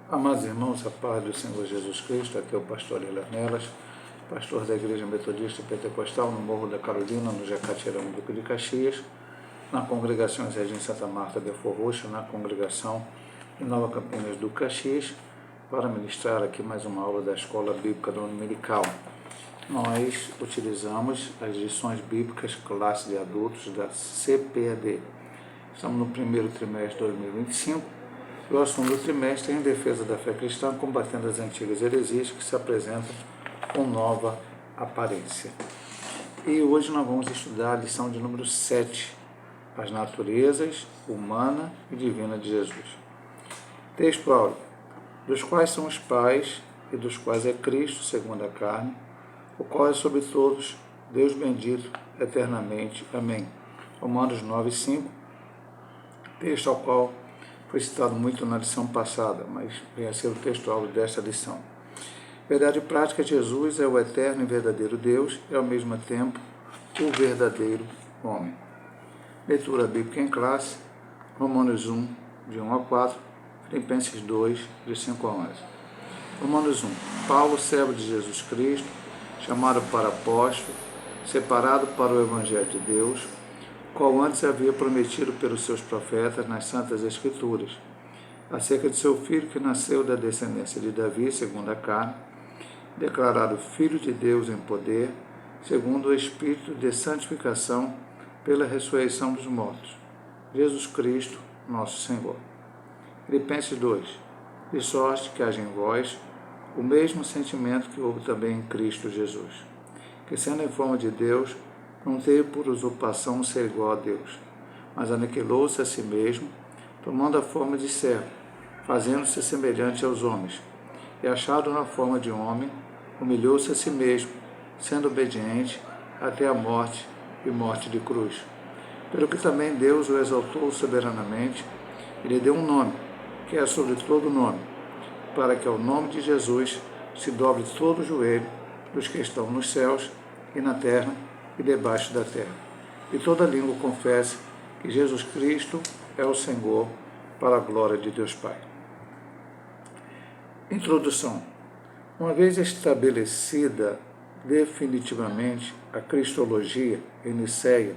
Amados irmãos, a paz do Senhor Jesus Cristo, aqui é o pastor Nelas, pastor da Igreja Metodista Pentecostal no Morro da Carolina, no Jacatirão, Duque de Caxias, na congregação Jardim Santa Marta, Belfor Roxo, na congregação em Nova Campinas do Caxias, para ministrar aqui mais uma aula da Escola Bíblica Dominical. Nós utilizamos as lições bíblicas classe de adultos da CPAD. Estamos no primeiro trimestre de 2025. O assunto do trimestre é em defesa da fé cristã, combatendo as antigas heresias que se apresentam com nova aparência. E hoje nós vamos estudar a lição de número 7, as naturezas humana e divina de Jesus. Texto áureo, dos quais são os pais e dos quais é Cristo, segundo a carne, o qual é sobre todos, Deus bendito eternamente. Amém. Romanos 9:5, texto ao qual foi citado muito na lição passada, mas vem a ser o texto-alvo desta lição. Verdade prática, Jesus é o eterno e verdadeiro Deus e, ao mesmo tempo, o verdadeiro homem. Leitura bíblica em classe, Romanos 1, de 1 a 4, Filipenses 2, de 5 a 11. Romanos 1. Paulo, servo de Jesus Cristo, chamado para apóstolo, separado para o Evangelho de Deus, qual antes havia prometido pelos seus profetas nas Santas Escrituras, acerca de seu filho que nasceu da descendência de Davi, segundo a carne, declarado Filho de Deus em poder, segundo o Espírito de santificação, pela ressurreição dos mortos, Jesus Cristo, nosso Senhor. Filipenses 2. De sorte que haja em vós o mesmo sentimento que houve também em Cristo Jesus, que sendo em forma de Deus, não teve por usurpação ser igual a Deus, mas aniquilou-se a si mesmo, tomando a forma de servo, fazendo-se semelhante aos homens, e achado na forma de homem, humilhou-se a si mesmo, sendo obediente até a morte e morte de cruz. Pelo que também Deus o exaltou soberanamente e lhe deu um nome, que é sobre todo nome, para que ao nome de Jesus se dobre todo o joelho dos que estão nos céus e na terra e debaixo da terra, e toda língua confesse que Jesus Cristo é o Senhor, para a glória de Deus Pai. Introdução. Uma vez estabelecida definitivamente a Cristologia em Nicéia,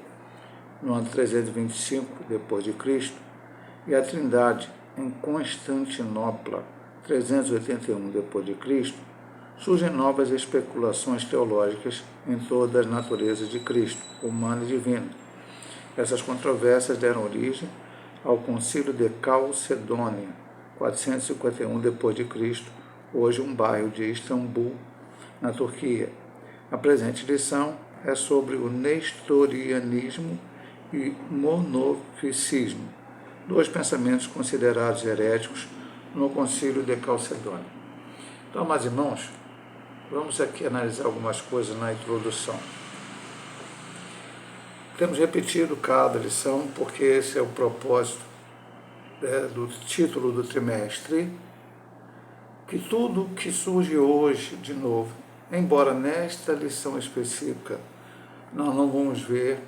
no ano 325 d.C., e a Trindade em Constantinopla, 381 d.C., surgem novas especulações teológicas em todas as naturezas de Cristo, humano e divino. Essas controvérsias deram origem ao Concílio de Calcedônia, 451 d.C., hoje um bairro de Istambul, na Turquia. A presente lição é sobre o nestorianismo e monofisismo, dois pensamentos considerados heréticos no Concílio de Calcedônia. Então, meus irmãos, vamos aqui analisar algumas coisas na introdução. Temos repetido cada lição, porque esse é o propósito do título do trimestre, que tudo que surge hoje, de novo, embora nesta lição específica nós não vamos ver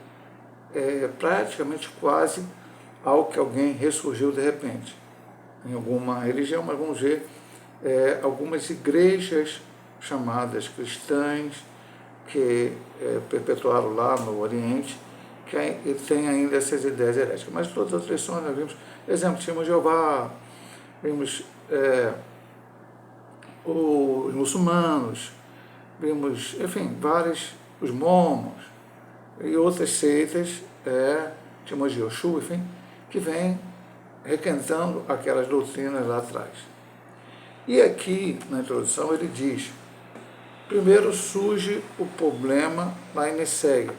praticamente quase algo que alguém ressurgiu de repente, em alguma religião, mas vamos ver algumas igrejas chamadas cristãs, que perpetuaram lá no Oriente, que tem ainda essas ideias heréticas. Mas todas as lições nós vimos, exemplo, tínhamos Jeová, vimos os muçulmanos, vimos, enfim, vários, os mormons e outras seitas, tínhamos Yoshua, enfim, que vem requentando aquelas doutrinas lá atrás. E aqui, na introdução, ele diz: primeiro surge o problema lá em Nicéia.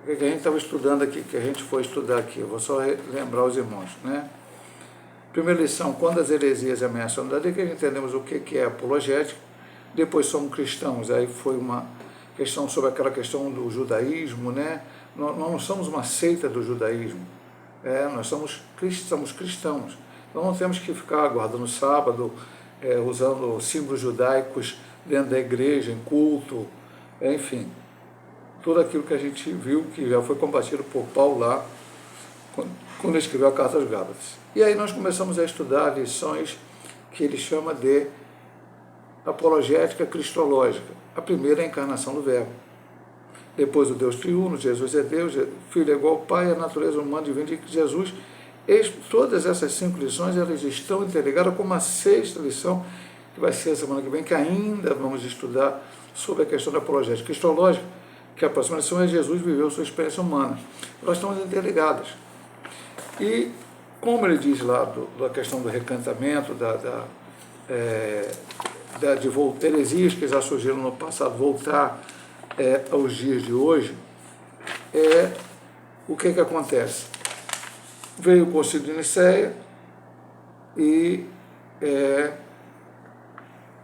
O que a gente estava estudando aqui, que a gente foi estudar aqui, eu vou só lembrar os irmãos, né? Primeira lição, quando as heresias ameaçam a unidade, que a gente entendemos o que é apologética, depois somos cristãos, aí foi uma questão sobre aquela questão do judaísmo, né? Nós não somos uma seita do judaísmo, nós somos cristãos. Então não temos que ficar guardando o sábado, usando símbolos judaicos dentro da igreja, em culto, enfim. Tudo aquilo que a gente viu que já foi combatido por Paulo lá, quando ele escreveu a carta aos Gálatas. E aí nós começamos a estudar lições que ele chama de apologética cristológica. A primeira é a encarnação do Verbo. Depois o Deus triuno, Jesus é Deus, Filho é igual ao Pai, a natureza humana divina de Jesus. Todas essas 5 lições elas estão interligadas com uma 6ª lição, que vai ser a semana que vem, que ainda vamos estudar sobre a questão da apologética cristológica, que a próxima lição é Jesus viveu sua experiência humana. Elas estão interligadas. E, como ele diz lá da questão do recantamento, de heresias que já surgiram no passado, voltar aos dias de hoje, o que acontece? Veio o Concílio de Nicéia e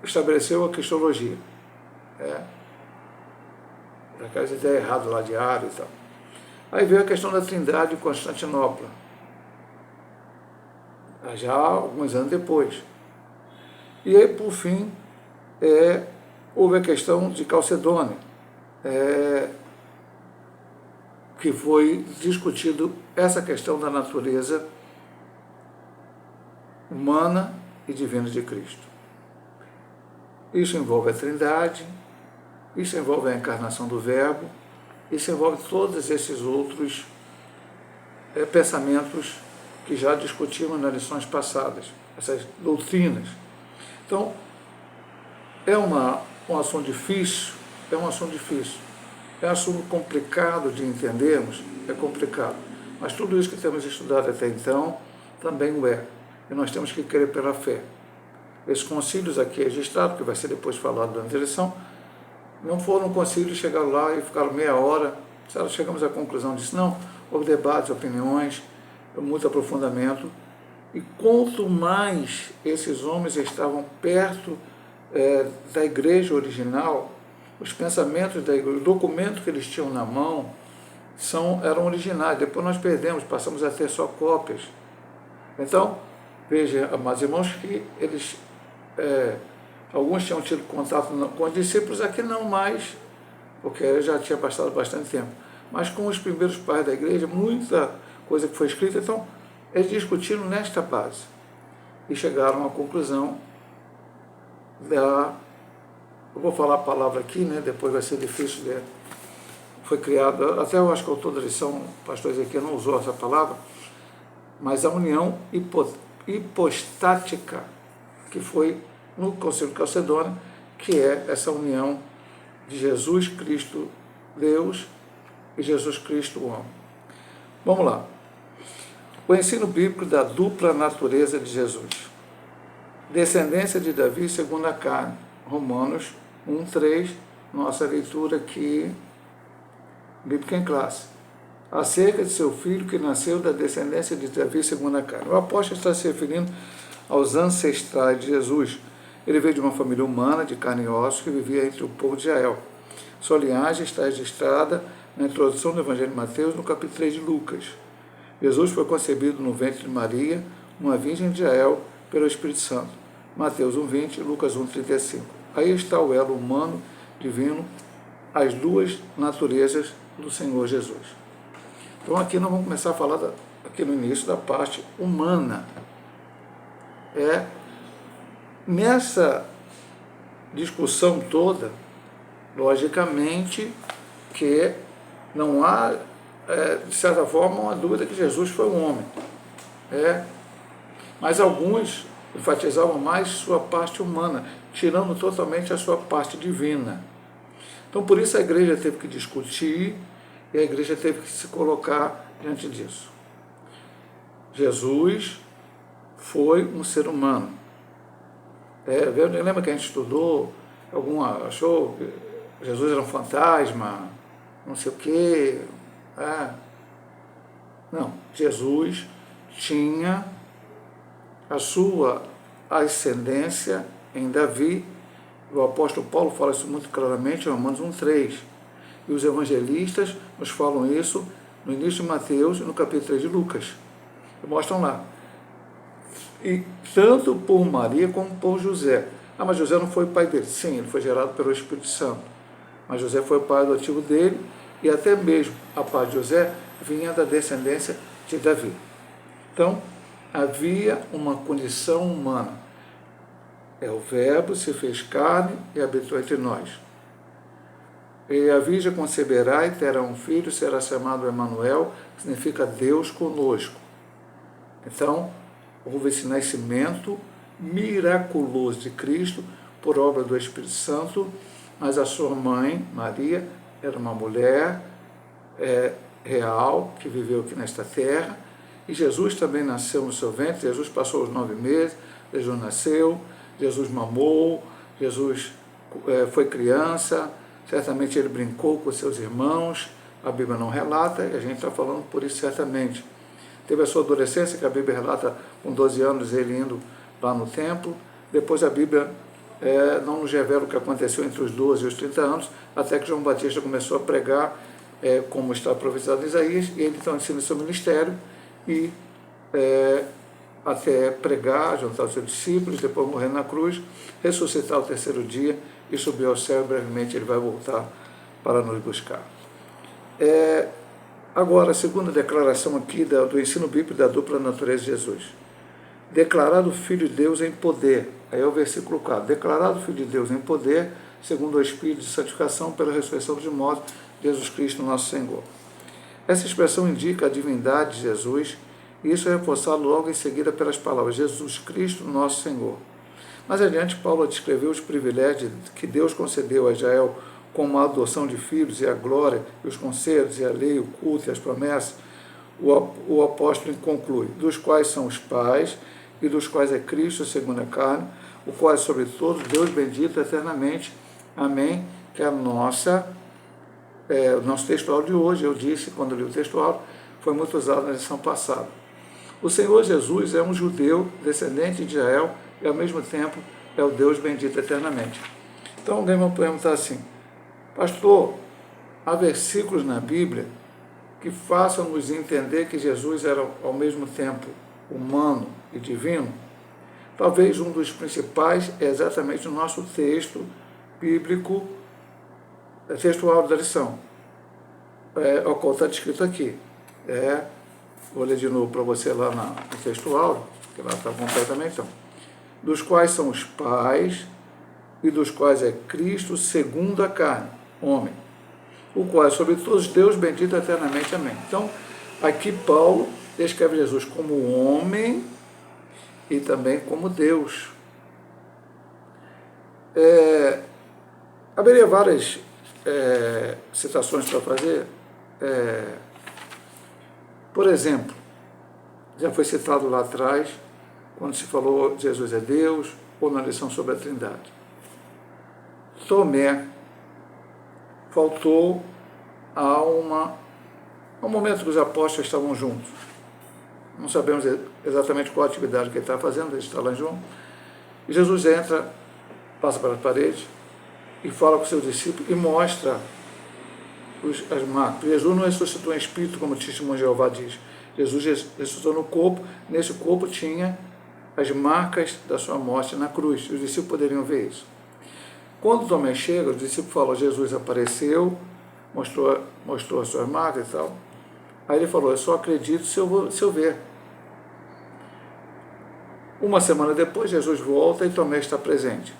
estabeleceu a cristologia. Aquelas ideias erradas lá de Ares e tal. Aí veio a questão da Trindade em Constantinopla, já alguns anos depois. E aí, por fim, houve a questão de Calcedônia, que foi discutido essa questão da natureza humana e divina de Cristo. Isso envolve a Trindade, isso envolve a encarnação do Verbo, isso envolve todos esses outros pensamentos que já discutimos nas lições passadas, essas doutrinas. Então, é um assunto difícil, é um assunto complicado de entendermos, é complicado. Mas tudo isso que temos estudado até então também o é. E nós temos que crer pela fé. Esses concílios aqui registrados, que vai ser depois falado durante a lição, não foram concílios, chegaram lá e ficaram meia hora, chegamos à conclusão disso. Não, houve debates, opiniões, muito aprofundamento. E quanto mais esses homens estavam perto da igreja original, os pensamentos da igreja, os documentos que eles tinham na mão eram originais. Depois nós perdemos, passamos a ter só cópias. Então, veja, amados irmãos, que eles, alguns tinham tido contato com os discípulos, aqui não mais, porque já tinha passado bastante tempo, mas com os primeiros pais da igreja, muita coisa que foi escrita. Então, eles discutiram nesta base e chegaram à conclusão eu vou falar a palavra aqui, depois vai ser difícil de... Foi criada, até eu acho que o autor da lição, o pastor Ezequiel, não usou essa palavra, mas a união hipostática, que foi no Concílio de Calcedônia, que é essa união de Jesus Cristo, Deus, e Jesus Cristo, o homem. Vamos lá. O ensino bíblico da dupla natureza de Jesus. Descendência de Davi segundo a carne. Romanos 1:3, nossa leitura aqui, bíblica em classe. Acerca de seu filho que nasceu da descendência de Davi segundo a carne. O apóstolo está se referindo aos ancestrais de Jesus. Ele veio de uma família humana, de carne e ossos, que vivia entre o povo de Israel. Sua linhagem está registrada na introdução do Evangelho de Mateus, no capítulo 3 de Lucas. Jesus foi concebido no ventre de Maria, uma virgem de Israel, pelo Espírito Santo. Mateus 1:20, Lucas 1:35. Aí está o elo humano, divino, as duas naturezas do Senhor Jesus. Então aqui nós vamos começar a falar, aqui no início, da parte humana. Nessa discussão toda, logicamente que não há, de certa forma, uma dúvida que Jesus foi um homem. Mas alguns enfatizavam mais sua parte humana, tirando totalmente a sua parte divina. Então, por isso a igreja teve que discutir e a igreja teve que se colocar diante disso. Jesus foi um ser humano. Lembra que a gente estudou, alguma achou que Jesus era um fantasma, não sei o quê. Não, Jesus tinha a sua ascendência em Davi. O apóstolo Paulo fala isso muito claramente em Romanos 1:3. E os evangelistas nos falam isso no início de Mateus e no capítulo 3 de Lucas. Mostram lá. E tanto por Maria como por José. Mas José não foi o pai dele. Sim, ele foi gerado pelo Espírito Santo. Mas José foi o pai adotivo dele, e até mesmo a parte de José vinha da descendência de Davi. Então, havia uma condição humana. O Verbo se fez carne e habitou entre nós. E a Virgem conceberá e terá um filho, será chamado Emanuel, que significa Deus conosco. Então, houve esse nascimento miraculoso de Cristo por obra do Espírito Santo, mas a sua mãe, Maria, era uma mulher real, que viveu aqui nesta terra, e Jesus também nasceu no seu ventre. Jesus passou os 9 meses, Jesus nasceu, Jesus mamou, Jesus foi criança, certamente ele brincou com seus irmãos, a Bíblia não relata, e a gente está falando por isso certamente. Teve a sua adolescência, que a Bíblia relata com 12 anos ele indo lá no templo. Depois a Bíblia não nos revela o que aconteceu entre os 12 e os 30 anos, até que João Batista começou a pregar, como está profetizado em Isaías, e ele então ensina seu ministério, e até pregar, juntar os seus discípulos, depois morrer na cruz, ressuscitar ao terceiro dia e subir ao céu, e brevemente ele vai voltar para nos buscar. Agora, a segunda declaração aqui do ensino bíblico da dupla natureza de Jesus. Declarado Filho de Deus em poder. Aí é o versículo 4. Declarado Filho de Deus em poder, segundo o Espírito de santificação, pela ressurreição de mortos, Jesus Cristo, nosso Senhor. Essa expressão indica a divindade de Jesus, e isso é reforçado logo em seguida pelas palavras Jesus Cristo, nosso Senhor. Mais adiante, Paulo descreveu os privilégios que Deus concedeu a Israel, como a adoção de filhos e a glória, e os conselhos, e a lei, o culto e as promessas. O apóstolo conclui, dos quais são os pais, e dos quais é Cristo, segundo a carne, o qual é sobre todos Deus bendito eternamente. Amém. Que é o nosso textual de hoje, eu disse, quando li o textual, foi muito usado na lição passada. O Senhor Jesus é um judeu, descendente de Israel, e ao mesmo tempo é o Deus bendito eternamente. Então alguém vai perguntar assim, pastor, há versículos na Bíblia que façam-nos entender que Jesus era ao mesmo tempo humano e divino? Talvez um dos principais é exatamente o nosso texto bíblico, textual da lição, o qual está descrito aqui. Vou ler de novo para você lá no textual, que lá está completamente. Então, dos quais são os pais, e dos quais é Cristo segundo a carne, homem, o qual é sobre todos Deus bendito eternamente. Amém. Então, aqui Paulo descreve Jesus como homem e também como Deus. Haveria várias citações para fazer. Por exemplo, já foi citado lá atrás, quando se falou Jesus é Deus, ou na lição sobre a Trindade. Tomé faltou a um momento que os apóstolos estavam juntos. Não sabemos exatamente qual atividade que ele estava fazendo, ele está lá junto. E Jesus entra, passa pelas paredes e fala com seus discípulos e mostra as marcas. Jesus não ressuscitou em espírito, como o testemunho de Jeová diz. Jesus ressuscitou no corpo, nesse corpo tinha as marcas da sua morte na cruz. Os discípulos poderiam ver isso. Quando Tomé chega, os discípulos falam, Jesus apareceu, mostrou as suas marcas e tal. Aí ele falou, eu só acredito se eu ver. Uma semana depois, Jesus volta e Tomé está presente.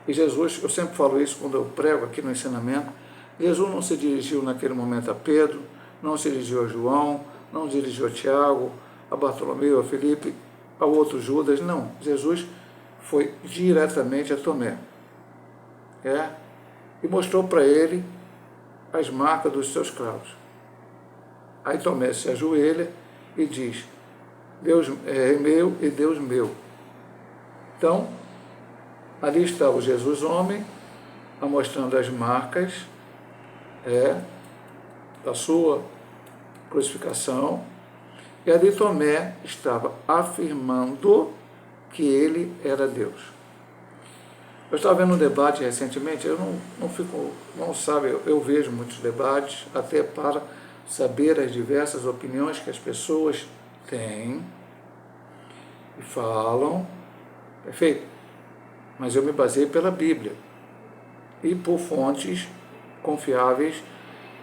E Jesus, eu sempre falo isso quando eu prego aqui no ensinamento, Jesus não se dirigiu naquele momento a Pedro, não se dirigiu a João, não se dirigiu a Tiago, a Bartolomeu, a Felipe, ao outro Judas, não. Jesus foi diretamente a Tomé. E mostrou para ele as marcas dos seus cravos. Aí Tomé se ajoelha e diz, Deus é meu e Deus meu. Então, ali está o Jesus homem, mostrando as marcas da sua crucificação, e ali Tomé estava afirmando que ele era Deus. Eu estava vendo um debate recentemente, eu não sabe, eu vejo muitos debates, até para saber as diversas opiniões que as pessoas têm e falam, perfeito, mas eu me baseei pela Bíblia e por fontes confiáveis,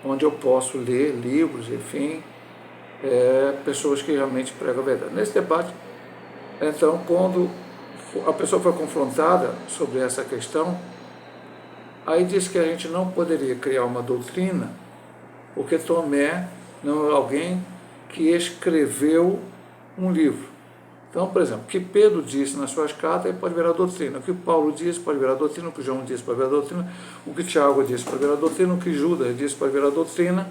onde eu posso ler livros, enfim, pessoas que realmente pregam a verdade. Nesse debate, então, quando a pessoa foi confrontada sobre essa questão, aí disse que a gente não poderia criar uma doutrina, porque Tomé não é alguém que escreveu um livro. Então, por exemplo, o que Pedro disse nas suas cartas pode virar doutrina, o que Paulo disse pode virar doutrina, o que João disse pode virar doutrina, o que Tiago disse pode virar doutrina, o que Judas disse pode virar doutrina,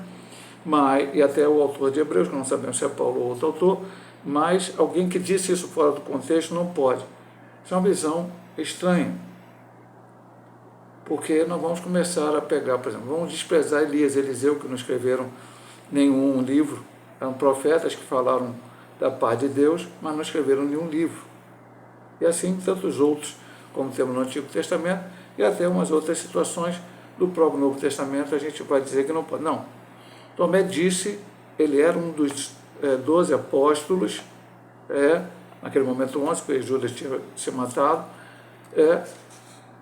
mas, e até o autor de Hebreus, que não sabemos se é Paulo ou outro autor, mas alguém que disse isso fora do contexto não pode. Isso é uma visão estranha, porque nós vamos começar a pegar, por exemplo, vamos desprezar Elias e Eliseu, que não escreveram nenhum livro, eram profetas que falaram da paz de Deus, mas não escreveram nenhum livro. E assim tantos outros, como temos no Antigo Testamento, e até umas outras situações do próprio Novo Testamento, a gente vai dizer que não pode. Não. Tomé disse, ele era um dos 12 apóstolos, naquele momento 11, porque Judas tinha se matado,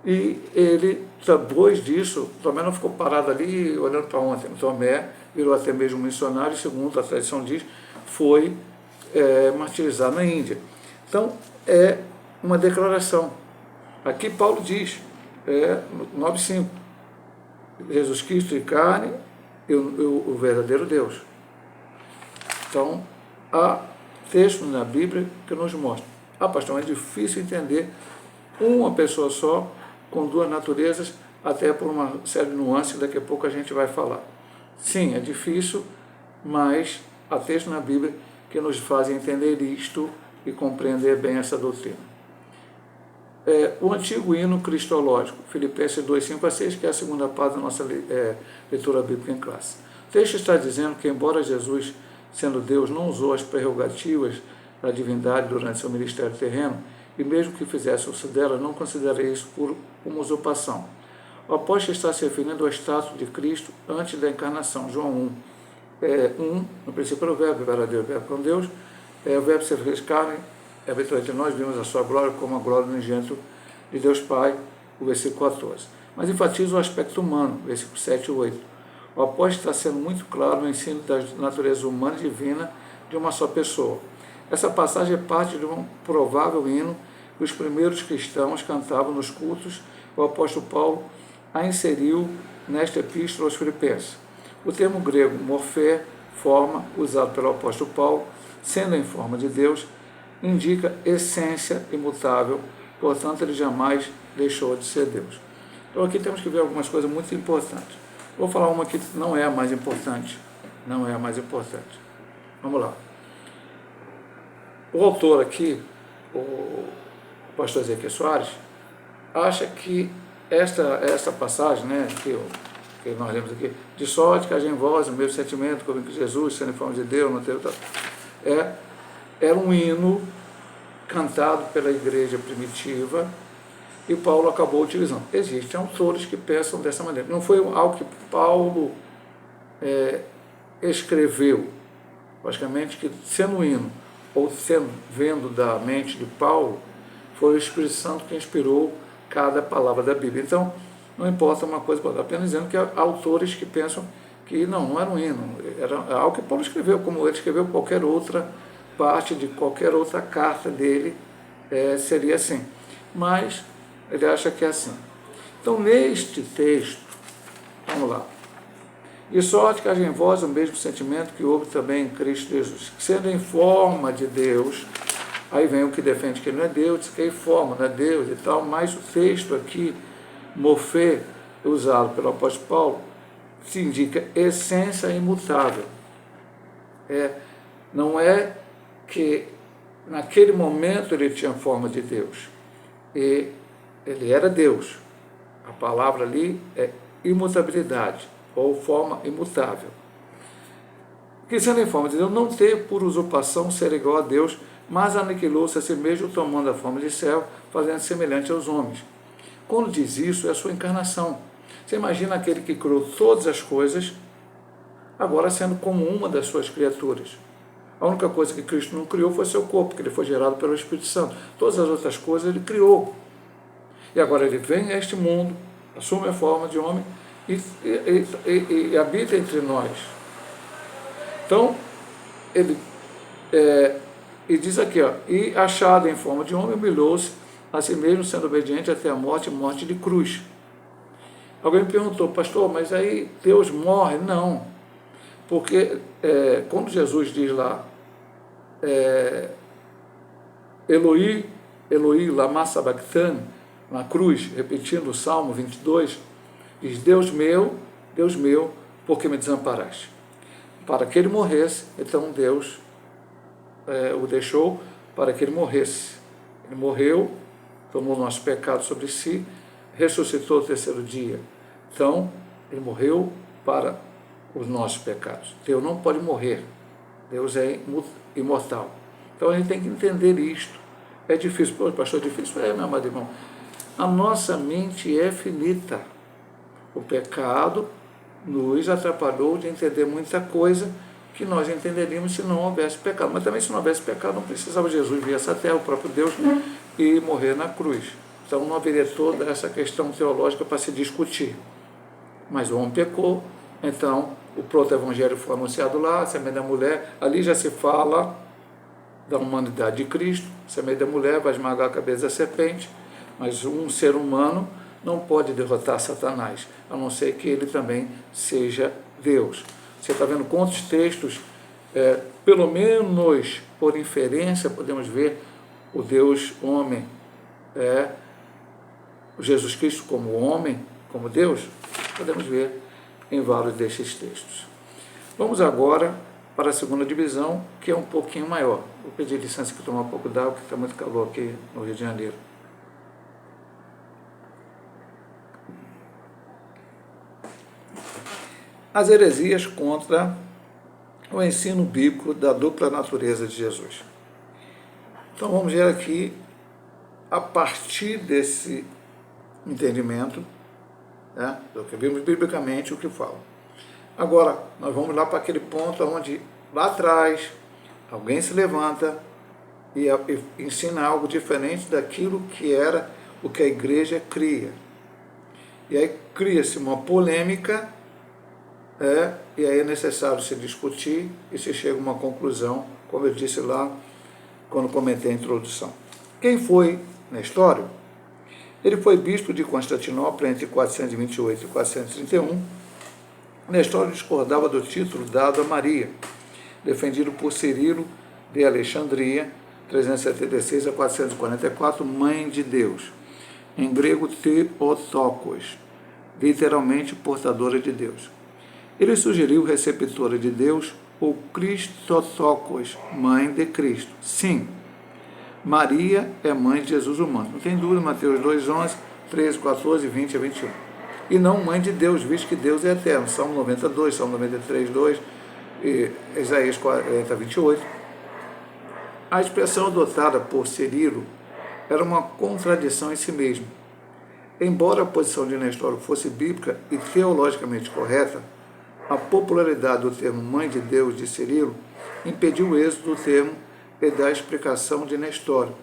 e ele, depois disso, Tomé não ficou parado ali olhando para ontem. Tomé virou até mesmo missionário, segundo a tradição diz, foi martirizado na Índia. Então, é uma declaração. Aqui Paulo diz, 9,5, Jesus Cristo em carne e o verdadeiro Deus. Então, há textos na Bíblia que nos mostram. Pastor, é difícil entender uma pessoa só com duas naturezas, até por uma série de nuances que daqui a pouco a gente vai falar. Sim, é difícil, mas há textos na Bíblia que nos fazem entender isto e compreender bem essa doutrina. O antigo hino cristológico, Filipenses 2, 5 a 6, que é a segunda parte da nossa leitura bíblica em classe. O texto está dizendo que, embora Jesus, sendo Deus, não usou as prerrogativas da divindade durante seu ministério terreno, e mesmo que fizesse uso dela, não considerei isso por uma usurpação. O apóstolo está se referindo ao status de Cristo antes da encarnação. João 1, no princípio era o verbo, verdadeiro verbo com Deus, o verbo se fez carne, eventualmente nós vimos a sua glória como a glória do unigênito de Deus Pai, o versículo 14. Mas enfatiza o aspecto humano, versículo 7 e 8. O apóstolo está sendo muito claro no ensino da natureza humana e divina de uma só pessoa. Essa passagem é parte de um provável hino que os primeiros cristãos cantavam nos cultos. O apóstolo Paulo a inseriu nesta epístola aos Filipenses. O termo grego morfé, forma, usado pelo apóstolo Paulo, sendo em forma de Deus, indica essência imutável, portanto ele jamais deixou de ser Deus. Então aqui temos que ver algumas coisas muito importantes. Vou falar uma que não é a mais importante. Não é a mais importante. Vamos lá. O autor aqui, o pastor Ezequiel Soares, acha que esta passagem, né, que nós lemos aqui, de sorte que haja em vós o mesmo sentimento como que Jesus, sendo em forma de Deus, não teve era um hino cantado pela igreja primitiva e Paulo acabou utilizando. Existem autores que pensam dessa maneira. Não foi algo que Paulo escreveu, logicamente que sendo um hino ou vendo da mente de Paulo, foi o Espírito Santo que inspirou cada palavra da Bíblia. Então, não importa uma coisa, apenas dizendo que há autores que pensam que não era um hino, era algo que Paulo escreveu, como ele escreveu qualquer outra parte de qualquer outra carta dele, seria assim. Mas ele acha que é assim. Então, neste texto, vamos lá. De sorte que haja em vós o mesmo sentimento que houve também em Cristo Jesus, sendo em forma de Deus. Aí vem o que defende que ele não é Deus, diz que é em forma, não é Deus e tal, mas o texto aqui, morfé, usado pelo apóstolo Paulo, se indica essência imutável. Não é que naquele momento ele tinha forma de Deus, e ele era Deus. A palavra ali é imutabilidade, ou forma imutável. Que sendo em forma de Deus, não teve por usurpação ser igual a Deus, mas aniquilou-se a si mesmo, tomando a forma de servo, fazendo semelhante aos homens. Quando diz isso, é a sua encarnação. Você imagina aquele que criou todas as coisas, agora sendo como uma das suas criaturas. A única coisa que Cristo não criou foi seu corpo, que ele foi gerado pelo Espírito Santo. Todas as outras coisas ele criou. E agora ele vem a este mundo, assume a forma de homem e habita entre nós. Então, ele e diz aqui, ó, e achado em forma de homem, humilhou-se a si mesmo, sendo obediente até a morte, morte de cruz. Alguém me perguntou, pastor, mas aí Deus morre? Não, porque quando Jesus diz lá, Eloi, Eloi, lama sabachthani, na cruz, repetindo o Salmo 22, diz, Deus meu, por que me desamparaste? Para que ele morresse, então Deus o deixou para que ele morresse. Ele morreu, tomou nosso pecado sobre si, ressuscitou no terceiro dia. Então, ele morreu para os nossos pecados. Deus não pode morrer. Deus é imortal. Então, a gente tem que entender isto. É difícil. Pô, pastor, é difícil? Meu amado irmão. A nossa mente é finita. O pecado nos atrapalhou de entender muita coisa que nós entenderíamos se não houvesse pecado. Mas também se não houvesse pecado, não precisava Jesus vir a essa terra, o próprio Deus, e morrer na cruz. Então não haveria toda essa questão teológica para se discutir. Mas o homem pecou, então o proto-evangelho foi anunciado lá, a semente da mulher, ali já se fala da humanidade de Cristo, a semente da mulher vai esmagar a cabeça da serpente, mas um ser humano não pode derrotar Satanás, a não ser que ele também seja Deus. Você está vendo quantos textos, pelo menos por inferência, podemos ver o Deus homem, o Jesus Cristo como homem, como Deus, podemos ver em vários destes textos. Vamos agora para a segunda divisão, que é um pouquinho maior. Vou pedir licença para tomar um pouco d'água, porque está muito calor aqui no Rio de Janeiro. As heresias contra o ensino bíblico da dupla natureza de Jesus. Então vamos ver aqui, a partir desse entendimento, do que vimos biblicamente, o que fala. Agora, nós vamos lá para aquele ponto onde, lá atrás, alguém se levanta e ensina algo diferente daquilo que era o que a igreja cria. E aí cria-se uma polêmica, e aí é necessário se discutir e se chega a uma conclusão, como eu disse lá, quando comentei a introdução. Quem foi Nestório? Ele foi bispo de Constantinopla entre 428 e 431. Nestório discordava do título dado a Maria, defendido por Cirilo de Alexandria, 376 a 444, Mãe de Deus. Em grego, Theotokos, literalmente portadora de Deus. Ele sugeriu receptora de Deus ou Christotokos, mãe de Cristo. Sim, Maria é mãe de Jesus humano. Não tem dúvida, Mateus 2:11, 13, 14, 20 a 21. E não mãe de Deus, visto que Deus é eterno. Salmo 92, Salmo 93, 2, e Isaías 40, 28. A expressão adotada por Cirilo era uma contradição em si mesma. Embora a posição de Nestório fosse bíblica e teologicamente correta, a popularidade do termo Mãe de Deus de Cirilo impediu o êxito do termo e da explicação de Nestório.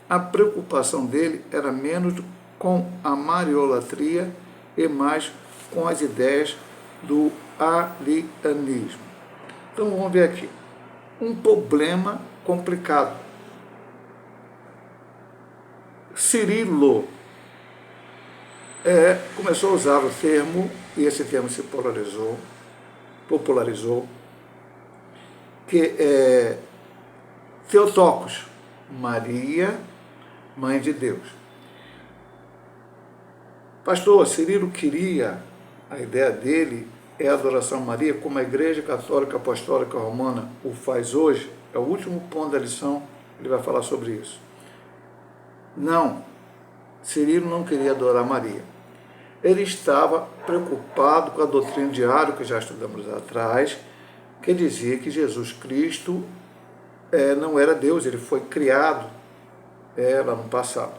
A preocupação dele era menos com a mariolatria e mais com as ideias do arianismo. Então vamos ver aqui. Um problema complicado. Cirilo começou a usar o termo, e esse termo se popularizou, que é Theotokos, Maria, Mãe de Deus. Pastor, Cirilo queria, a ideia dele é a adoração a Maria, como a Igreja Católica Apostólica Romana o faz hoje. É o último ponto da lição, ele vai falar sobre isso. Não, Cirilo não queria adorar Maria. Ele estava preocupado com a doutrina de Ario, que já estudamos lá atrás, que dizia que Jesus Cristo não era Deus, ele foi criado lá no passado.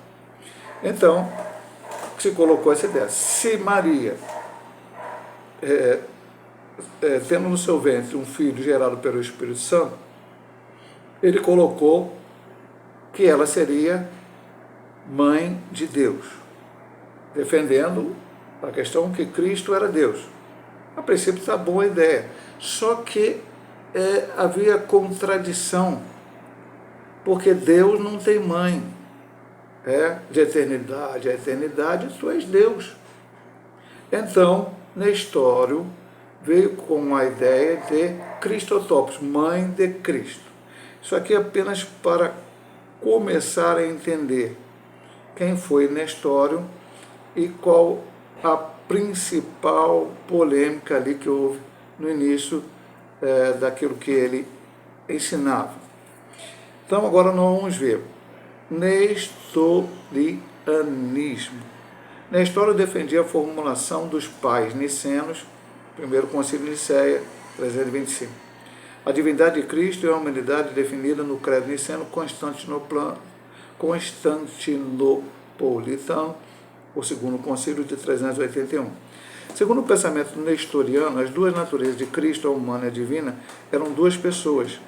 Então, se colocou essa ideia. Se Maria, tendo no seu ventre um filho gerado pelo Espírito Santo, ele colocou que ela seria mãe de Deus, defendendo a questão que Cristo era Deus. A princípio está boa a ideia, só que havia contradição, porque Deus não tem mãe, de eternidade a eternidade, tu és Deus. Então, Nestório veio com a ideia de Christotopos, mãe de Cristo. Isso aqui é apenas para começar a entender quem foi Nestório e qual a principal polêmica ali que houve no início daquilo que ele ensinava. Então agora nós vamos ver nestorianismo. Nestório defendia a formulação dos pais nicenos, primeiro concílio de Nicéia, 325. A divindade de Cristo e a humanidade definida no credo niceno constantinopolitano, o segundo concílio de 381. Segundo o pensamento nestoriano, as duas naturezas de Cristo, a humana e a divina, eram duas pessoas.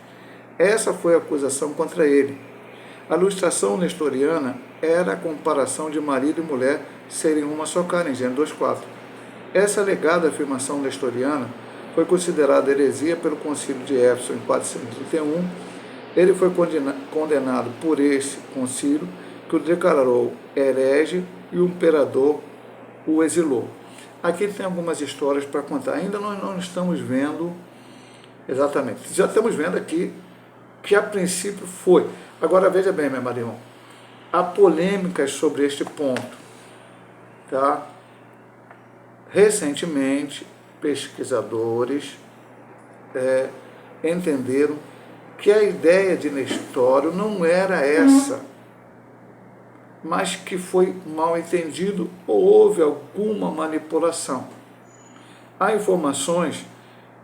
Essa foi a acusação contra ele. A ilustração nestoriana era a comparação de marido e mulher serem uma só carne, Gênesis 2:4. Essa alegada afirmação nestoriana foi considerada heresia pelo concílio de Éfeso em 431. Ele foi condenado por esse concílio, que o declarou herege e o imperador o exilou. Aqui tem algumas histórias para contar. Ainda nós não estamos vendo exatamente. Já estamos vendo aqui que a princípio foi. Agora veja bem, meu irmão, há polêmicas sobre este ponto. Tá? Recentemente, pesquisadores entenderam que a ideia de Nestório não era essa, mas que foi mal entendido ou houve alguma manipulação. Há informações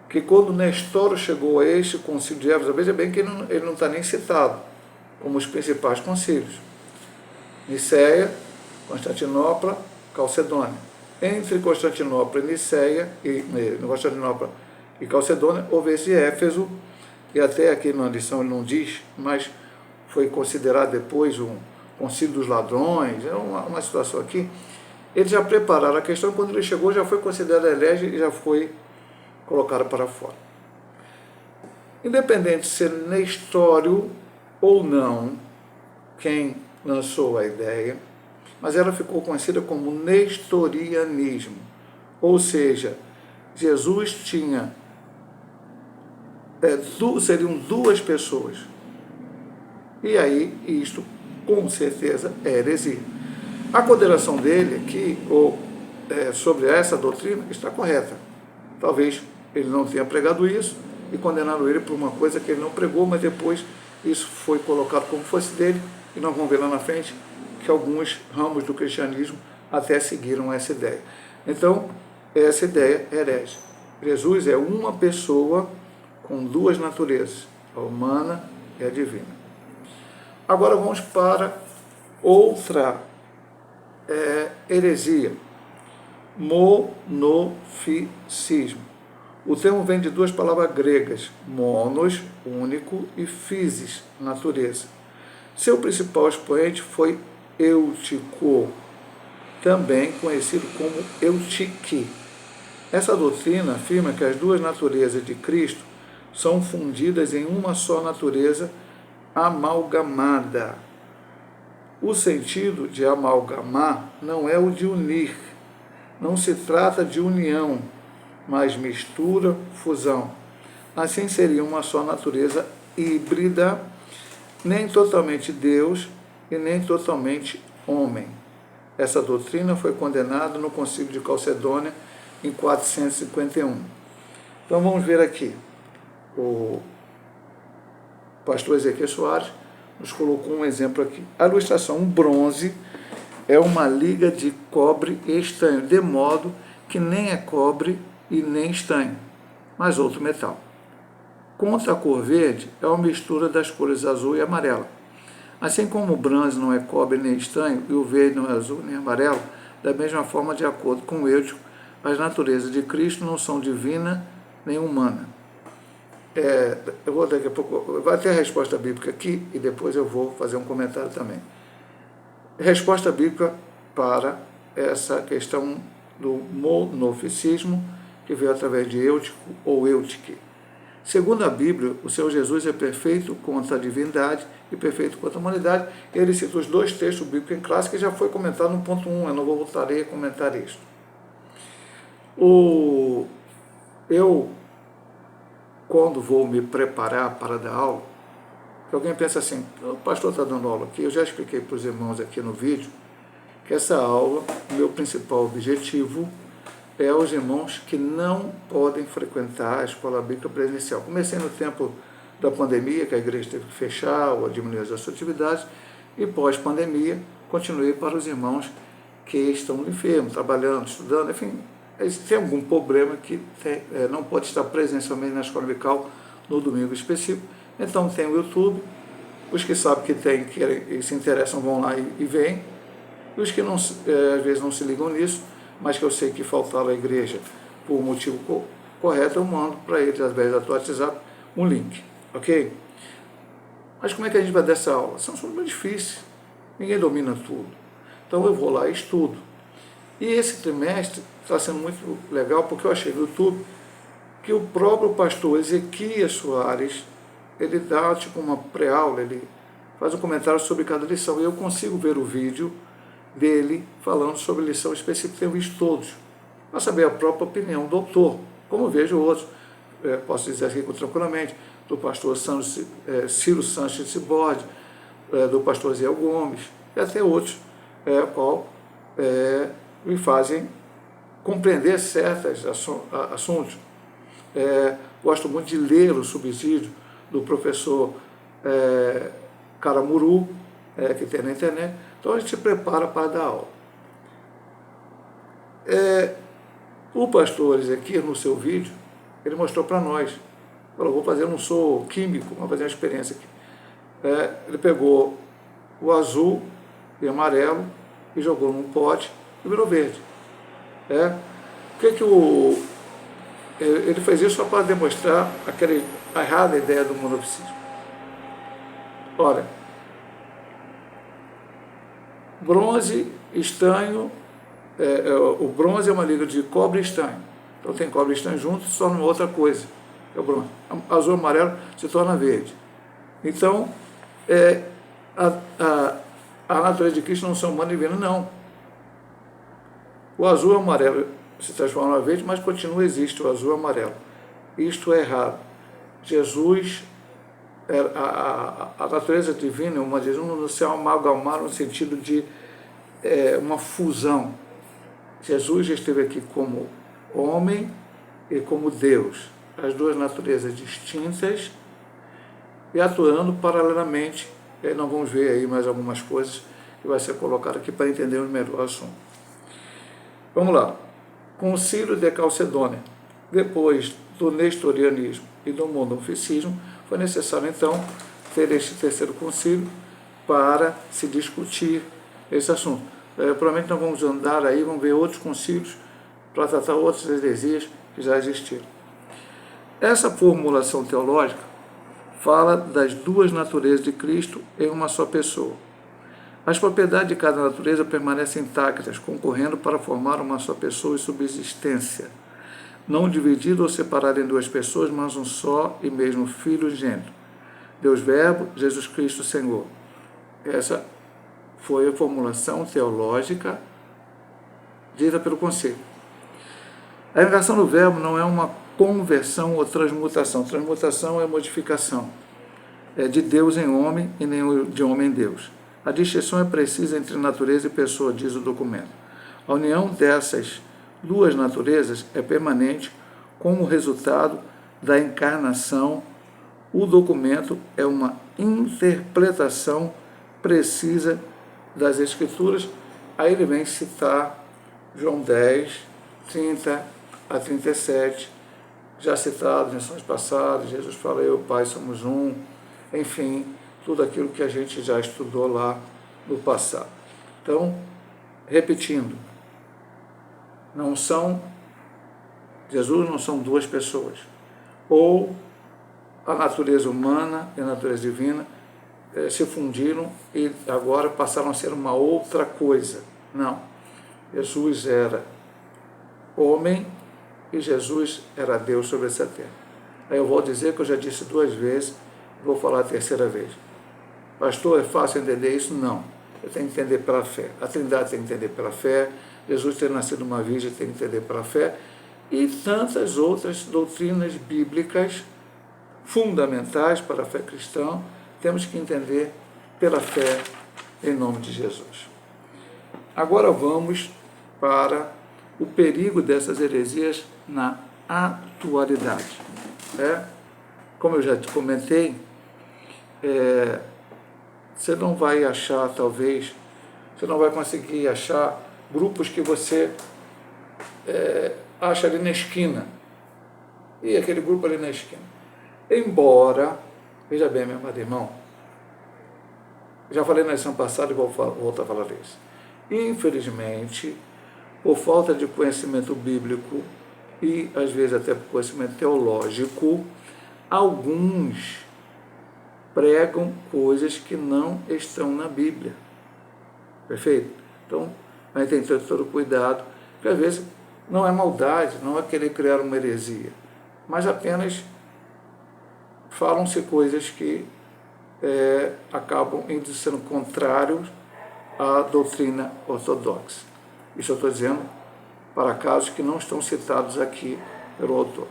que quando Nestório chegou a este concílio de Éfeso, veja bem que ele não está nem citado como os principais concílios. Nicéia, Constantinopla, Calcedônia. Entre Constantinopla e Nicéia, Constantinopla e Calcedônia, houve esse Éfeso, e até aqui na lição ele não diz, mas foi considerado depois um concílio dos ladrões, é uma situação aqui. Eles já prepararam a questão, quando ele chegou já foi considerado herege e já foi colocado para fora. Independente de ser Nestório ou não quem lançou a ideia, mas ela ficou conhecida como nestorianismo, ou seja, Jesus tinha, seriam duas pessoas, e aí isto com certeza é heresia. A condenação dele aqui, sobre essa doutrina, está correta. Talvez ele não tenha pregado isso e condenaram ele por uma coisa que ele não pregou, mas depois isso foi colocado como fosse dele, e nós vamos ver lá na frente que alguns ramos do cristianismo até seguiram essa ideia. Então, essa ideia é herege. Jesus é uma pessoa com duas naturezas, a humana e a divina. Agora vamos para outra heresia, monofisismo. O termo vem de duas palavras gregas, monos, único, e physis, natureza. Seu principal expoente foi Eutico, também conhecido como Eutique. Essa doutrina afirma que as duas naturezas de Cristo são fundidas em uma só natureza amalgamada. O sentido de amalgamar não é o de unir, não se trata de união, mas mistura, fusão. Assim seria uma só natureza híbrida, nem totalmente Deus e nem totalmente homem. Essa doutrina foi condenada no Concílio de Calcedônia em 451. Então vamos ver aqui. O pastor Ezequiel Soares nos colocou um exemplo aqui. A ilustração, um bronze é uma liga de cobre e estanho, de modo que nem é cobre e nem estanho, mas outro metal. Contra a cor verde é uma mistura das cores azul e amarela. Assim como o bronze não é cobre nem estanho e o verde não é azul nem amarelo, da mesma forma, de acordo com o Eutico, as naturezas de Cristo não são divina nem humana. Eu vou daqui a pouco, vai ter a resposta bíblica aqui e depois eu vou fazer um comentário também. Resposta bíblica para essa questão do monofisismo, que veio através de Eutico ou Eutique. Segundo a Bíblia, o Senhor Jesus é perfeito quanto à divindade e perfeito quanto à humanidade. Ele cita os dois textos bíblicos em classe, que já foi comentado no ponto 1, eu não voltarei a comentar isso. Eu, quando vou me preparar para dar aula, alguém pensa assim, o pastor está dando aula aqui, eu já expliquei para os irmãos aqui no vídeo, que essa aula, o meu principal objetivo é os irmãos que não podem frequentar a escola bíblica presencial. Comecei no tempo da pandemia, que a igreja teve que fechar ou diminuir as suas atividades, e pós-pandemia, continuei para os irmãos que estão enfermos, trabalhando, estudando, enfim, eles têm algum problema que não pode estar presencialmente na escola dominical no domingo específico. Então tem o YouTube, os que sabem que tem, que se interessam vão lá e veem, e os que não, às vezes não se ligam nisso, mas que eu sei que faltaram à igreja por motivo correto, eu mando para eles, através do WhatsApp, um link, ok? Mas como é que a gente vai dar essa aula? São muito difíceis, ninguém domina tudo. Então eu vou lá e estudo. E esse trimestre está sendo muito legal, porque eu achei no YouTube que o próprio pastor Ezequias Soares, ele dá tipo uma pré-aula, ele faz um comentário sobre cada lição, e eu consigo ver o vídeo dele falando sobre lição específica, tenho visto todos, para saber a própria opinião do autor, como eu vejo outros, posso dizer aqui tranquilamente, do pastor Ciro Sanches Ciborde, do pastor Zé Gomes, e até outros, qual me fazem compreender certos assuntos. Gosto muito de ler o subsídio do professor Caramuru, que tem na internet. Então a gente se prepara para dar aula. O pastor Ezequias, no seu vídeo, ele mostrou para nós, falou, vou fazer, eu não sou químico, vou fazer uma experiência aqui. Ele pegou o azul e amarelo e jogou num pote e virou verde. Ele fez isso só para demonstrar a errada ideia do monofisismo. Olha, bronze, estanho, o bronze é uma liga de cobre e estanho. Então tem cobre e estanho juntos, só numa outra coisa, que é o bronze. Azul e amarelo se torna verde. Então, a natureza de Cristo não são humano e divino, não. O azul e o amarelo se transforma em verde, mas continua existe o azul e o amarelo. Isto é errado. Jesus, a natureza divina, uma diz, não se amalgamar no sentido de uma fusão. Jesus esteve aqui como homem e como Deus, as duas naturezas distintas e atuando paralelamente. E nós vamos ver aí mais algumas coisas que vai ser colocado aqui para entendermos melhor o assunto. Vamos lá. Concílio de Calcedônia. Depois do nestorianismo e do monofisismo, foi necessário então ter este terceiro concílio para se discutir esse assunto. Provavelmente nós vamos andar aí, vamos ver outros concílios para tratar outras heresias que já existiram. Essa formulação teológica fala das duas naturezas de Cristo em uma só pessoa. As propriedades de cada natureza permanecem intactas, concorrendo para formar uma só pessoa e subsistência, não dividido ou separado em duas pessoas, mas um só e mesmo Filho gênero. Deus Verbo, Jesus Cristo Senhor. Essa foi a formulação teológica dita pelo Concílio. A encarnação do Verbo não é uma conversão ou transmutação. Transmutação é modificação. É de Deus em homem e nem de homem em Deus. A distinção é precisa entre natureza e pessoa, diz o documento. A união dessas duas naturezas é permanente como resultado da encarnação. O documento é uma interpretação precisa das Escrituras. Aí ele vem citar João 10, 30 a 37, já citado em lições passadas, Jesus fala, eu e o Pai somos um, enfim, tudo aquilo que a gente já estudou lá no passado. Então, repetindo, Jesus não são duas pessoas, ou a natureza humana e a natureza divina se fundiram e agora passaram a ser uma outra coisa. Não, Jesus era homem e Jesus era Deus sobre essa terra. Aí eu vou dizer que eu já disse 2 vezes, vou falar a 3ª vez. Pastor, é fácil entender isso? Não. Eu tenho que entender pela fé. A Trindade tem que entender pela fé. Jesus ter nascido uma virgem tem que entender pela fé. E tantas outras doutrinas bíblicas fundamentais para a fé cristã, temos que entender pela fé em nome de Jesus. Agora vamos para o perigo dessas heresias na atualidade. Como eu já te comentei, você não vai achar, talvez, você não vai conseguir achar grupos que você acha ali na esquina. E aquele grupo ali na esquina. Embora, veja bem, meu amado irmão, já falei na lição passada e vou voltar a falar isso. Infelizmente, por falta de conhecimento bíblico e, às vezes, até por conhecimento teológico, alguns pregam coisas que não estão na Bíblia. Perfeito? Então, a gente tem que ter todo cuidado, porque às vezes não é maldade, não é querer criar uma heresia, mas apenas falam-se coisas que acabam indo sendo contrários à doutrina ortodoxa. Isso eu estou dizendo para casos que não estão citados aqui pelo autor.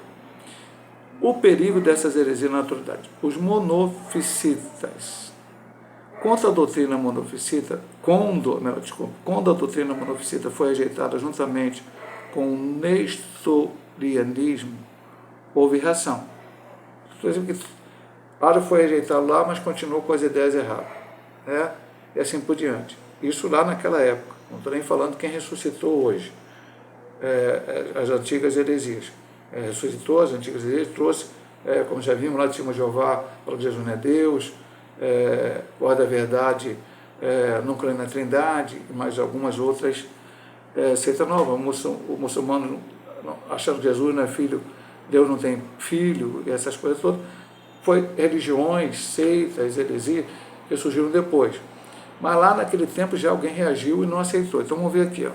O perigo dessas heresias na atualidade. Os monofisitas. Quando a doutrina monofisita, quando a doutrina monofisita foi rejeitada juntamente com o nestorianismo, houve reação. Foi rejeitado lá, mas continuou com as ideias erradas. E assim por diante. Isso lá naquela época. Não estou nem falando quem ressuscitou hoje. As antigas heresias. Ressuscitou as antigas heresias, trouxe, como já vimos lá de cima, Jeová, falou que Jesus não é Deus, guarda a verdade, não crê na Trindade, e mais algumas outras seita nova. O muçulmano achando que Jesus não é filho, Deus não tem filho, e essas coisas todas. Foi religiões, seitas, heresias, que surgiram depois. Mas lá naquele tempo já alguém reagiu e não aceitou. Então vamos ver aqui.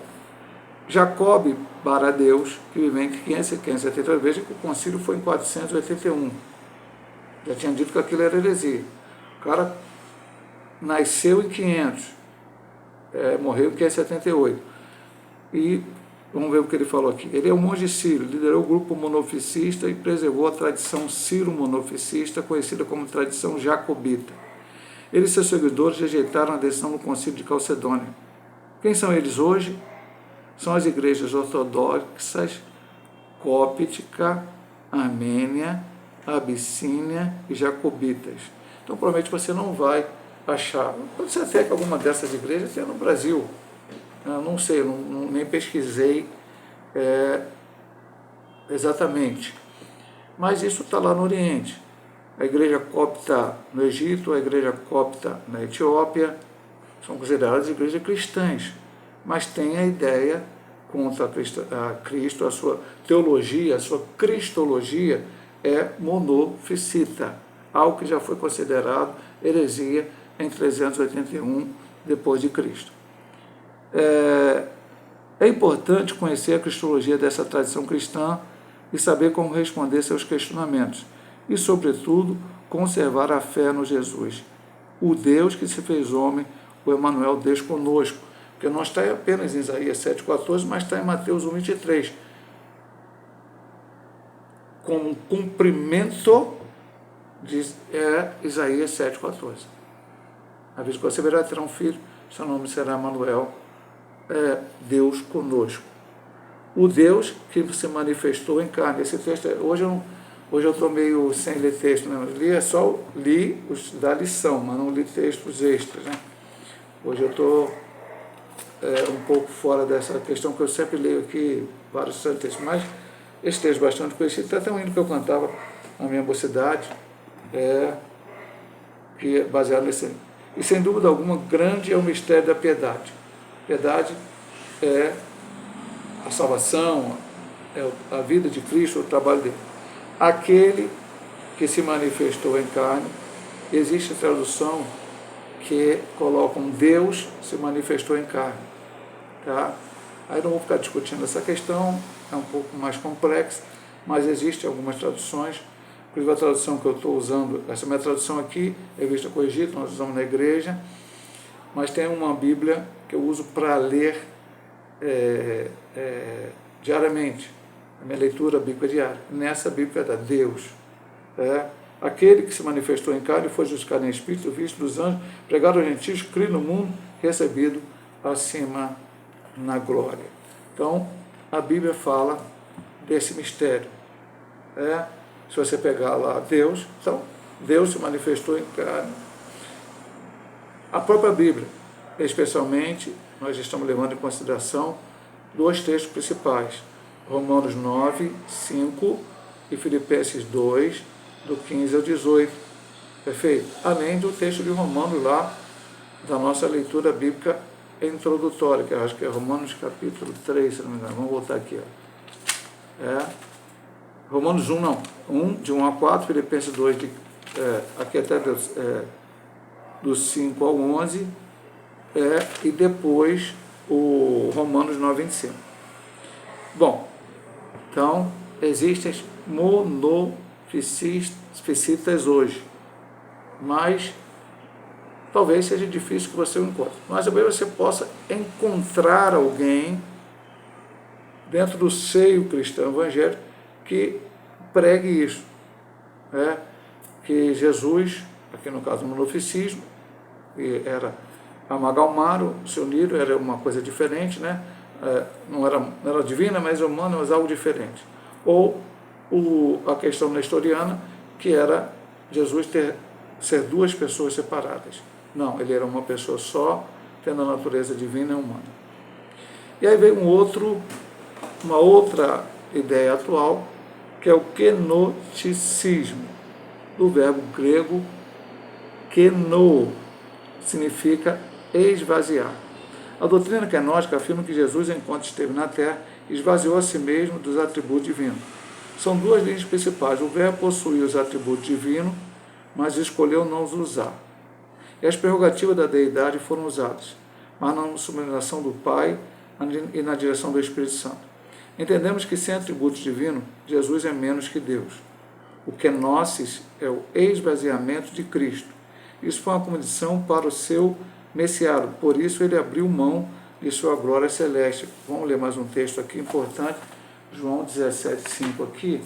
Jacob Baradeus, que viveu entre 500 e 572, veja que o concílio foi em 481. Já tinha dito que aquilo era heresia. O cara nasceu em 500, morreu em 578. E vamos ver o que ele falou aqui. Ele é um monge sírio, liderou o grupo monofisista e preservou a tradição sírio-monofisista, conhecida como tradição jacobita. Ele e seus seguidores rejeitaram a decisão do concílio de Calcedônia. Quem são eles hoje? São as igrejas ortodoxas, cóptica, armênia, abissínia e jacobitas. Então, provavelmente você não vai achar. Pode ser até que alguma dessas igrejas tenha no Brasil. Eu não sei, nem pesquisei exatamente. Mas isso está lá no Oriente. A igreja copta no Egito, a igreja copta na Etiópia, são consideradas igrejas cristãs, mas tem a ideia contra a Cristo, a sua teologia, a sua cristologia é monofisita, algo que já foi considerado heresia em 381 depois de Cristo. É importante conhecer a cristologia dessa tradição cristã e saber como responder seus questionamentos e, sobretudo, conservar a fé no Jesus, o Deus que se fez homem, o Emmanuel, Deus conosco, porque não está apenas em Isaías 7,14, mas está em Mateus 1,23, como um cumprimento de Isaías 7,14. A vez que você verá, terá um filho, seu nome será Emmanuel, Deus conosco. O Deus que se manifestou em carne. Esse texto, hoje eu estou meio sem ler texto, né? Li os da lição, mas não li textos extras, né? Hoje eu estou um pouco fora dessa questão, que eu sempre leio aqui vários textos, mas esse texto bastante conhecido, até um hino que eu cantava na minha mocidade, que é baseado nesse. E sem dúvida alguma, grande é o mistério da piedade. Piedade é a salvação, é a vida de Cristo, o trabalho dele. Aquele que se manifestou em carne, existe tradução que coloca um Deus se manifestou em carne. Tá? Aí não vou ficar discutindo essa questão, é um pouco mais complexa, mas existem algumas traduções inclusive a tradução que eu estou usando, essa minha tradução aqui é Revista Corrigida, nós usamos na igreja, mas tem uma Bíblia que eu uso para ler diariamente, a minha leitura bíblica diária. Nessa Bíblia da Deus, aquele que se manifestou em carne, foi justificado em espírito, visto dos anjos, pregado aos gentios, crido no mundo, recebido acima na glória. Então, a Bíblia fala desse mistério. Se você pegar lá Deus, então, Deus se manifestou em carne. A própria Bíblia, especialmente, nós estamos levando em consideração dois textos principais, Romanos 9, 5 e Filipenses 2, do 15 ao 18, perfeito? Além do texto de Romanos lá, da nossa leitura bíblica introdutória, que eu acho que é Romanos capítulo 3, se não me engano, vamos voltar aqui, Romanos 1 não, 1, de 1 a 4, Filipenses 2, aqui até do 5 ao 11, e depois o Romanos 9, 25. Bom, então, existem monofisitas hoje, mas talvez seja difícil que você o encontre. Mas talvez você possa encontrar alguém dentro do seio cristão evangélico que pregue isso, que Jesus, aqui no caso do monofisismo, era amalgamar, se uniram, era uma coisa diferente, não era divina, mas humana, mas algo diferente. Ou a questão nestoriana, que era Jesus ser duas pessoas separadas. Não, ele era uma pessoa só, tendo a natureza divina e humana. E aí veio uma outra ideia atual, que é o kenoticismo, do verbo grego keno, significa esvaziar. A doutrina gnóstica afirma que Jesus, enquanto esteve na terra, esvaziou a si mesmo dos atributos divinos. São duas linhas principais. O verbo possuía os atributos divinos, mas escolheu não os usar. E as prerrogativas da deidade foram usadas, mas na subordinação do Pai e na direção do Espírito Santo. Entendemos que sem atributos divinos, Jesus é menos que Deus. O kenosis é o esvaziamento de Cristo. Isso foi uma condição para o seu messiado, por isso ele abriu mão de sua glória celeste. Vamos ler mais um texto aqui importante, João 17, 5 aqui.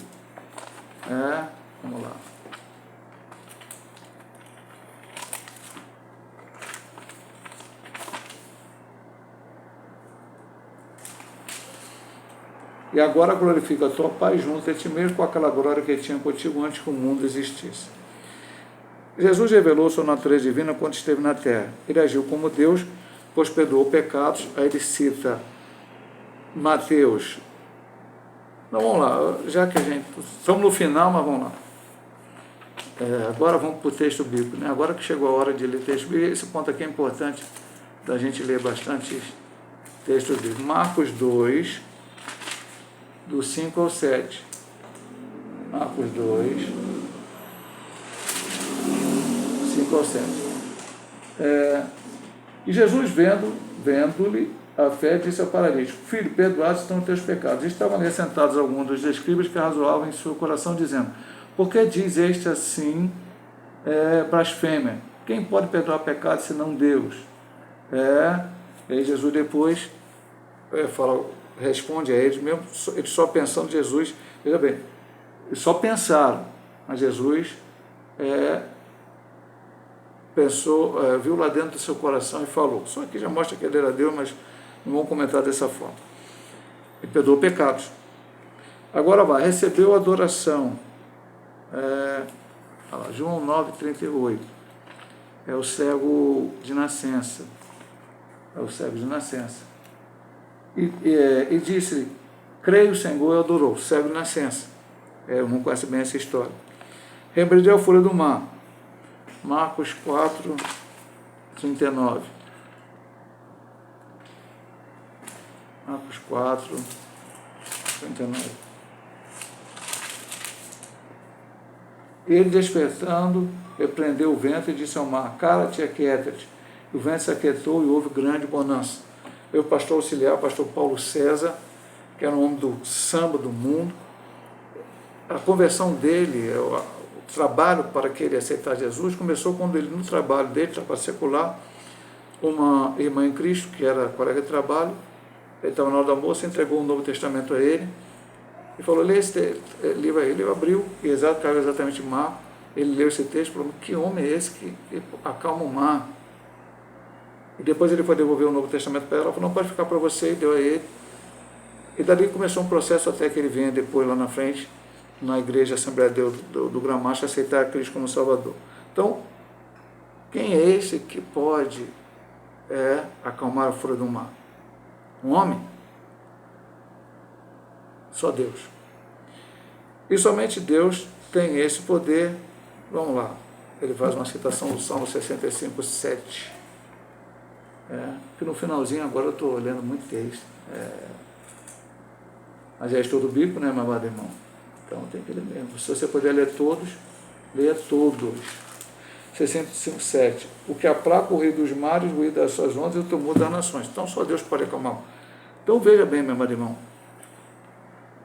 Vamos lá. E agora glorifica a tua Pai junto a ti mesmo com aquela glória que tinha contigo antes que o mundo existisse. Jesus revelou sua natureza divina quando esteve na terra. Ele agiu como Deus, pois perdoou pecados. Aí ele cita Mateus. Então vamos lá, já que estamos no final, mas vamos lá. Agora vamos para o texto bíblico. Agora que chegou a hora de ler texto bíblico, esse ponto aqui é importante da gente ler bastante texto bíblico. Marcos 2, do 5 ao 7. Marcos 2, 5 ao 7. E Jesus, vendo-lhe a fé, disse ao paralítico: Filho, perdoados estão os teus pecados. E estavam ali sentados alguns dos escribas que razoavam em seu coração, dizendo: Por que diz este assim blasfêmia? Quem pode perdoar pecados senão Deus? E aí Jesus depois responde a eles, mesmo eles só pensando Jesus, veja bem, eles só pensaram, mas Jesus pensou, viu lá dentro do seu coração e falou. Só aqui já mostra que ele era Deus, mas não vamos comentar dessa forma. Ele perdoou pecados. Agora vai, recebeu adoração. João 9, 38. É o cego de nascença. É o cego de nascença. E disse-lhe: creio, Senhor, e adorou. Cego de nascença. Eu não conheço bem essa história. Repreendeu a fúria do mar. Marcos 4, 39. Marcos 4, 39. Ele, despertando, repreendeu o vento e disse ao mar: cala-te e aquieta-te. E o vento se aquietou e houve grande bonança. Eu, pastor auxiliar, pastor Paulo César, que era um homem do samba do mundo, a conversão dele, trabalho para que ele aceitasse Jesus começou quando ele, no trabalho dele, trabalho secular, uma irmã em Cristo, que era colega de trabalho, ele estava na hora do almoço, entregou o Novo Testamento a ele e falou: lê esse livro aí. Ele abriu, e caiu exatamente no mar. Ele leu esse texto e falou: que homem é esse que acalma o mar? E depois ele foi devolver o Novo Testamento para ela, falou: não, pode ficar para você, e deu a ele. E dali começou um processo até que ele venha depois lá na frente, na igreja Assembleia de Deus do Gramacho, aceitar Cristo como Salvador. Então, quem é esse que pode acalmar a fúria do mar? Um homem? Só Deus. E somente Deus tem esse poder. Vamos lá. Ele faz uma citação do Salmo 65, 7. Que no finalzinho, agora eu estou olhando muito texto. Mas é estudo bíblico, né, meu amado irmão? Então tem que ler mesmo. Se você puder ler todos, leia todos. 65, 7. O que aplaca o rio dos mares, o ruído das suas ondas e o tumulto das nações. Então só Deus pode acalmar. Então veja bem, meu amado irmão.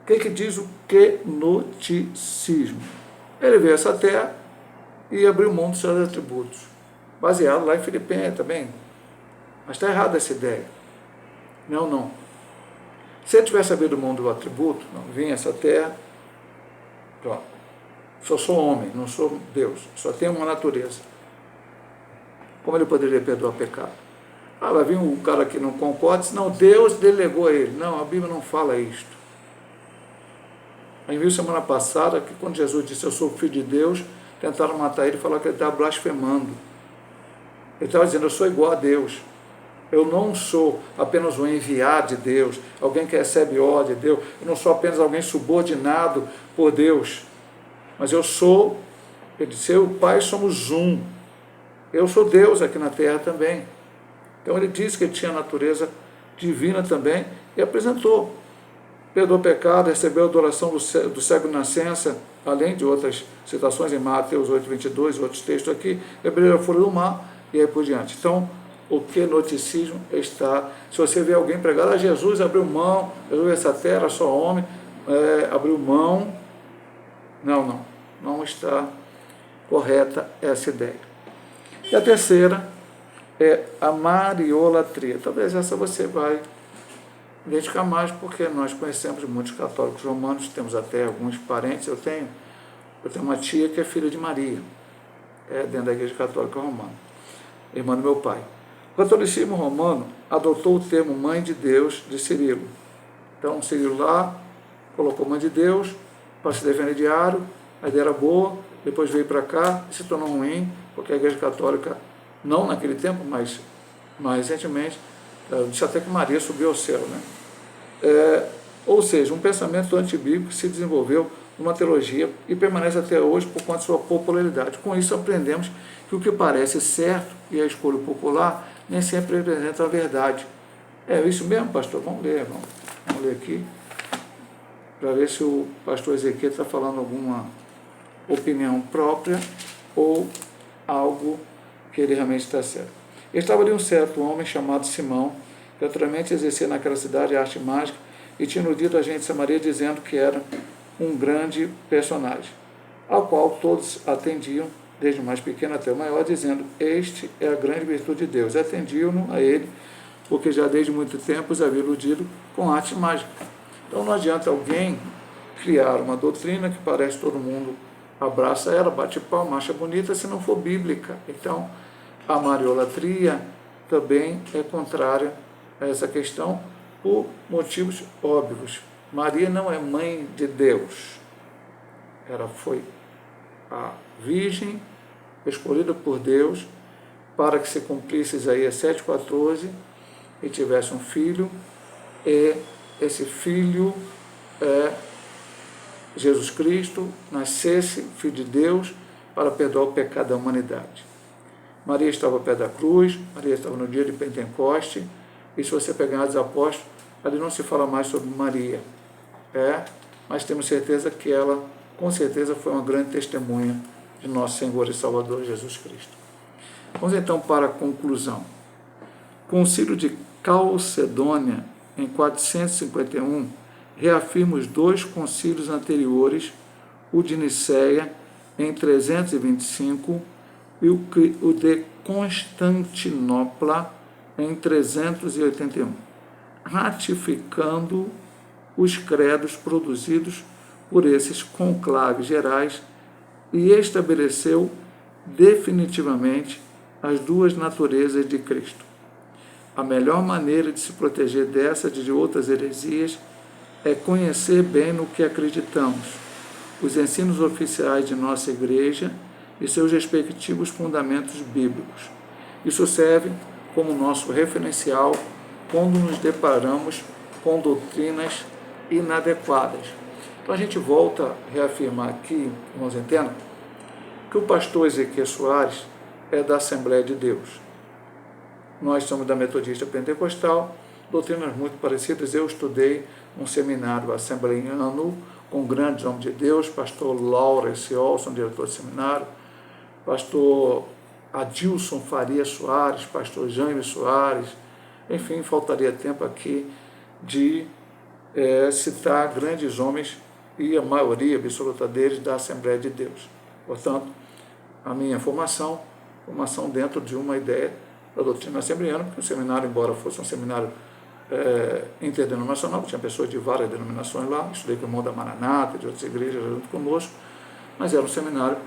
O que diz o quenoticismo? Ele veio a essa terra e abriu mão dos seus atributos. Baseado lá em Filipenses também. Mas está errada essa ideia. Não. Se ele tivesse abrido mão do atributo, não, vim a essa terra, pronto. Só sou homem, não sou Deus, só tenho uma natureza. Como ele poderia perdoar pecado? Vai vir um cara que não concorda, não, Deus delegou a ele. Não, a Bíblia não fala isto. A gente viu semana passada que quando Jesus disse: eu sou filho de Deus, tentaram matar ele e falaram que ele estava blasfemando. Ele estava dizendo: eu sou igual a Deus. Eu não sou apenas um enviado de Deus, alguém que recebe ordem de Deus. Eu não sou apenas alguém subordinado por Deus. Mas eu sou, ele disse, eu e o Pai somos um. Eu sou Deus aqui na terra também. Então ele disse que ele tinha a natureza divina também e apresentou. Perdoou o pecado, recebeu a adoração do cego de nascença, além de outras citações em Mateus 8, 22, outros textos aqui, abriu a fúria do mar e aí por diante. Então, o quenoticismo está, se você vê alguém pregar: Jesus abriu mão, Jesus essa terra, só homem, abriu mão, não está correta essa ideia. E a terceira é a mariolatria. Talvez essa você vai identificar mais, porque nós conhecemos muitos católicos romanos, temos até alguns parentes. Eu tenho uma tia que é filha de Maria, dentro da Igreja Católica Romana, irmã do meu pai. O catolicismo romano adotou o termo Mãe de Deus de Cirilo. Então, Cirilo lá colocou Mãe de Deus para se defender de Aro, a ideia era boa, depois veio para cá e se tornou ruim, porque a Igreja Católica, não naquele tempo, mas mais recentemente, disse até que Maria subiu ao céu. Ou seja, um pensamento antibíblico se desenvolveu numa teologia e permanece até hoje por conta de sua popularidade. Com isso, aprendemos que o que parece certo e a escolha popular nem sempre representa a verdade. É isso mesmo, pastor? Vamos ler, irmão. Vamos ler aqui, para ver se o pastor Ezequiel está falando alguma opinião própria ou algo que ele realmente está certo. Estava ali um certo homem chamado Simão, que naturalmente exercia naquela cidade a arte mágica e tinha iludido a gente de Samaria dizendo que era um grande personagem, ao qual todos atendiam, desde o mais pequeno até o maior, dizendo: este é a grande virtude de Deus. Atendiam-no a ele, porque já desde muito tempo os havia iludido com arte mágica. Então não adianta alguém criar uma doutrina que parece todo mundo abraça ela, bate palma, acha bonita, se não for bíblica. Então a mariolatria também é contrária a essa questão por motivos óbvios. Maria não é mãe de Deus. Ela foi a virgem escolhida por Deus para que se cumprisse Isaías 7,14 e tivesse um filho, e esse filho Jesus Cristo nascesse, filho de Deus, para perdoar o pecado da humanidade. Maria estava ao pé da cruz, Maria estava no dia de Pentecoste, e se você pegar os apóstolos, ali não se fala mais sobre Maria, mas temos certeza que ela, com certeza, foi uma grande testemunha de nosso Senhor e Salvador Jesus Cristo. Vamos então para a conclusão. O Concílio de Calcedônia, em 451, reafirma os dois concílios anteriores, o de Nicéia em 325, e o de Constantinopla em 381, ratificando os credos produzidos por esses conclaves gerais e estabeleceu definitivamente as duas naturezas de Cristo. A melhor maneira de se proteger dessa e de outras heresias é conhecer bem no que acreditamos, os ensinos oficiais de nossa Igreja e seus respectivos fundamentos bíblicos. Isso serve como nosso referencial quando nos deparamos com doutrinas inadequadas. Então a gente volta a reafirmar aqui, irmãos, entendam, que o pastor Ezequiel Soares é da Assembleia de Deus. Nós somos da Metodista Pentecostal, doutrinas muito parecidas. Eu estudei um seminário assembleiano com grandes homens de Deus, pastor Lawrence Olson, diretor de seminário, pastor Adilson Faria Soares, pastor Jaime Soares, enfim, faltaria tempo aqui de citar grandes homens e a maioria absoluta deles da Assembleia de Deus. Portanto, a minha formação dentro de uma ideia da doutrina assembleiana, porque o seminário, embora fosse um seminário interdenominacional, tinha pessoas de várias denominações lá, estudei com o irmão da Maranata, de outras igrejas junto conosco, mas era um seminário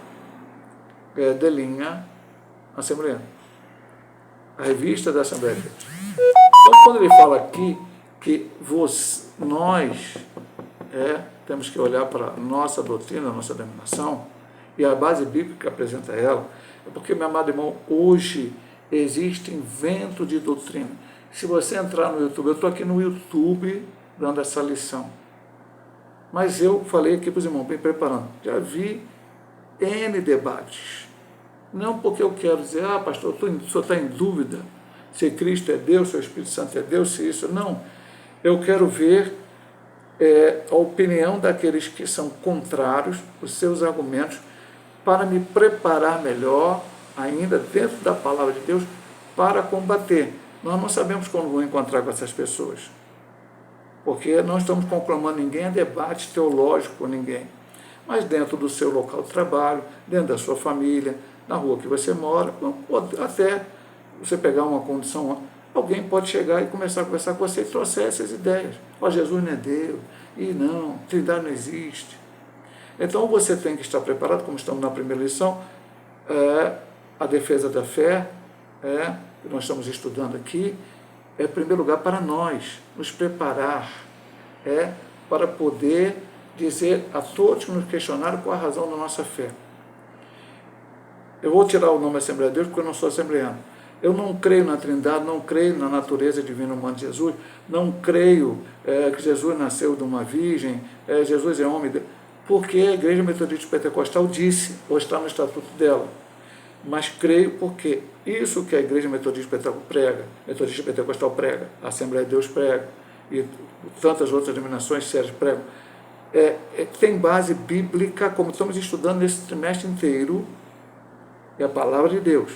de linha assembleiana, a revista da Assembleia de Deus. Então, quando ele fala aqui que nós temos que olhar para a nossa doutrina, a nossa denominação, e a base bíblica que apresenta ela, é porque, meu amado irmão, hoje existe vento de doutrina. Se você entrar no YouTube, eu estou aqui no YouTube dando essa lição, mas eu falei aqui para os irmãos, bem preparando, já vi N debates, não porque eu quero dizer, pastor, o senhor está em dúvida se Cristo é Deus, se o Espírito Santo é Deus, se isso, não, eu quero ver a opinião daqueles que são contrários, os seus argumentos, para me preparar melhor, ainda dentro da palavra de Deus, para combater. Nós não sabemos quando vamos encontrar com essas pessoas, porque não estamos conclamando ninguém a debate teológico com ninguém, mas dentro do seu local de trabalho, dentro da sua família, na rua que você mora, até você pegar uma condição, alguém pode chegar e começar a conversar com você e trouxer essas ideias. Jesus não é Deus, e não, Trindade não existe. Então você tem que estar preparado, como estamos na primeira lição, a defesa da fé, que nós estamos estudando aqui, em primeiro lugar para nós, nos preparar, para poder dizer a todos que nos questionaram qual a razão da nossa fé. Eu vou tirar o nome Assembleia de Deus porque eu não sou assembleiano. Eu não creio na Trindade, não creio na natureza divina humana de Jesus, não creio que Jesus nasceu de uma virgem, Jesus é homem, porque a Igreja Metodista Pentecostal disse, ou está no estatuto dela. Mas creio porque isso que a Igreja Metodista Pentecostal prega, a Assembleia de Deus prega, e tantas outras denominações sérias pregam, tem base bíblica, como estamos estudando nesse trimestre inteiro, é a palavra de Deus.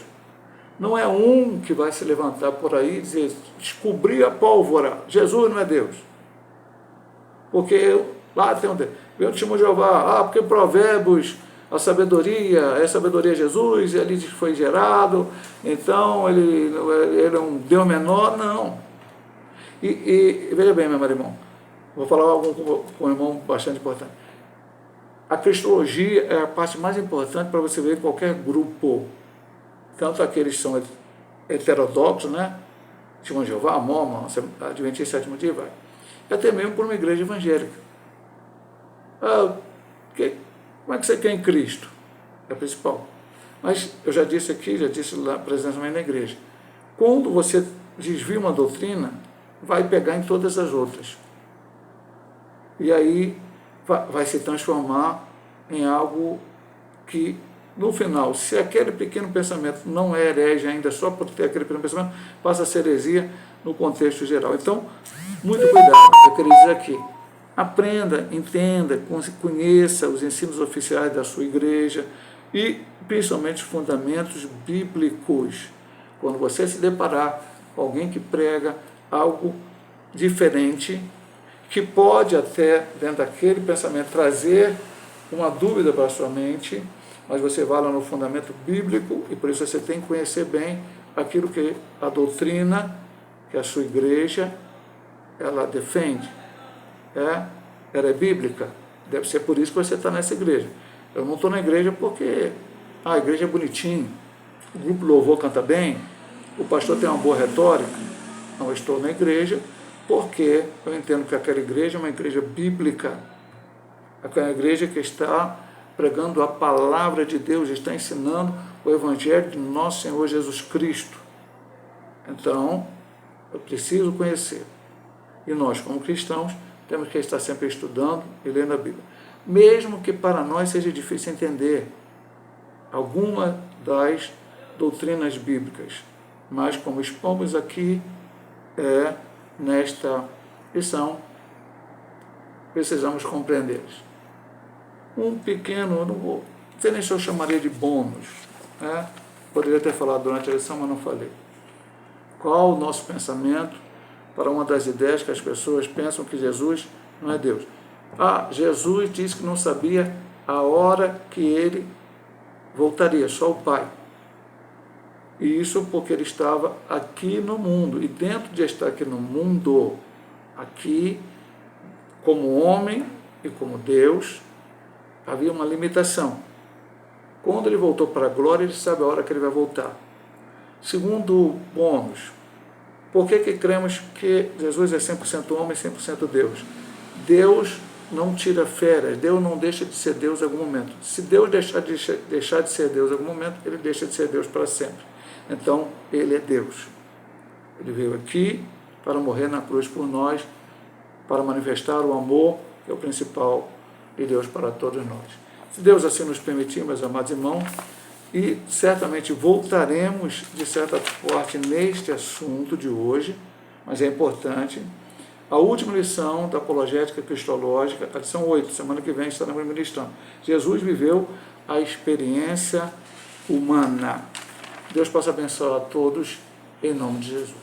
Não é um que vai se levantar por aí e dizer, descobrir a pólvora, Jesus não é Deus. Porque lá tem vem o testemunho de Jeová, porque Provérbios, a sabedoria, é sabedoria de Jesus, ele diz que foi gerado, então ele é um Deus menor, não. E veja bem, meu amado irmão, vou falar algo com um irmão bastante importante. A cristologia é a parte mais importante para você ver em qualquer grupo, tanto aqueles que são heterodoxos, né? Testemunho de Jeová, Mormon, Adventista Sétimo Dia, vai. E até mesmo por uma igreja evangélica. Como é que você quer em Cristo? É o principal. Mas eu já disse aqui, já disse lá presencialmente na igreja, quando você desvia uma doutrina, vai pegar em todas as outras. E aí vai se transformar em algo que, no final, se aquele pequeno pensamento não é herege ainda só por ter aquele pequeno pensamento, passa a ser heresia no contexto geral. Então, muito cuidado, eu queria dizer aqui, aprenda, entenda, conheça os ensinos oficiais da sua igreja e, principalmente, os fundamentos bíblicos. Quando você se deparar com alguém que prega algo diferente, que pode até, dentro daquele pensamento, trazer uma dúvida para a sua mente, mas você vai lá no fundamento bíblico e por isso você tem que conhecer bem aquilo que a doutrina, que a sua igreja, ela defende. Ela é bíblica, deve ser por isso que você está nessa igreja. Eu não estou na igreja porque a igreja é bonitinho, o grupo louvor canta bem, o pastor tem uma boa retórica. Não, eu estou na igreja porque eu entendo que aquela igreja é uma igreja bíblica, aquela igreja que está pregando a palavra de Deus, está ensinando o evangelho de nosso Senhor Jesus Cristo. Então, eu preciso conhecer. E nós, como cristãos, temos que estar sempre estudando e lendo a Bíblia. Mesmo que para nós seja difícil entender alguma das doutrinas bíblicas, mas como expomos aqui nesta lição, precisamos compreendê-los. Um pequeno, eu não sei nem se eu chamaria de bônus, poderia ter falado durante a lição, mas não falei. Qual o nosso pensamento para uma das ideias que as pessoas pensam que Jesus não é Deus? Jesus disse que não sabia a hora que ele voltaria, só o Pai. E isso porque ele estava aqui no mundo, e dentro de estar aqui no mundo, aqui, como homem e como Deus, havia uma limitação. Quando ele voltou para a glória, ele sabe a hora que ele vai voltar. Segundo bônus, por que cremos que Jesus é 100% homem e 100% Deus? Deus não tira férias, Deus não deixa de ser Deus em algum momento. Se Deus deixar de ser Deus em algum momento, ele deixa de ser Deus para sempre. Então, ele é Deus. Ele veio aqui para morrer na cruz por nós, para manifestar o amor, que é o principal de Deus para todos nós. Se Deus assim nos permitir, meus amados irmãos, e certamente voltaremos, de certa forma, neste assunto de hoje, mas é importante. A última lição da apologética cristológica, a lição 8, semana que vem estaremos ministrando. Jesus viveu a experiência humana. Deus possa abençoar a todos, em nome de Jesus.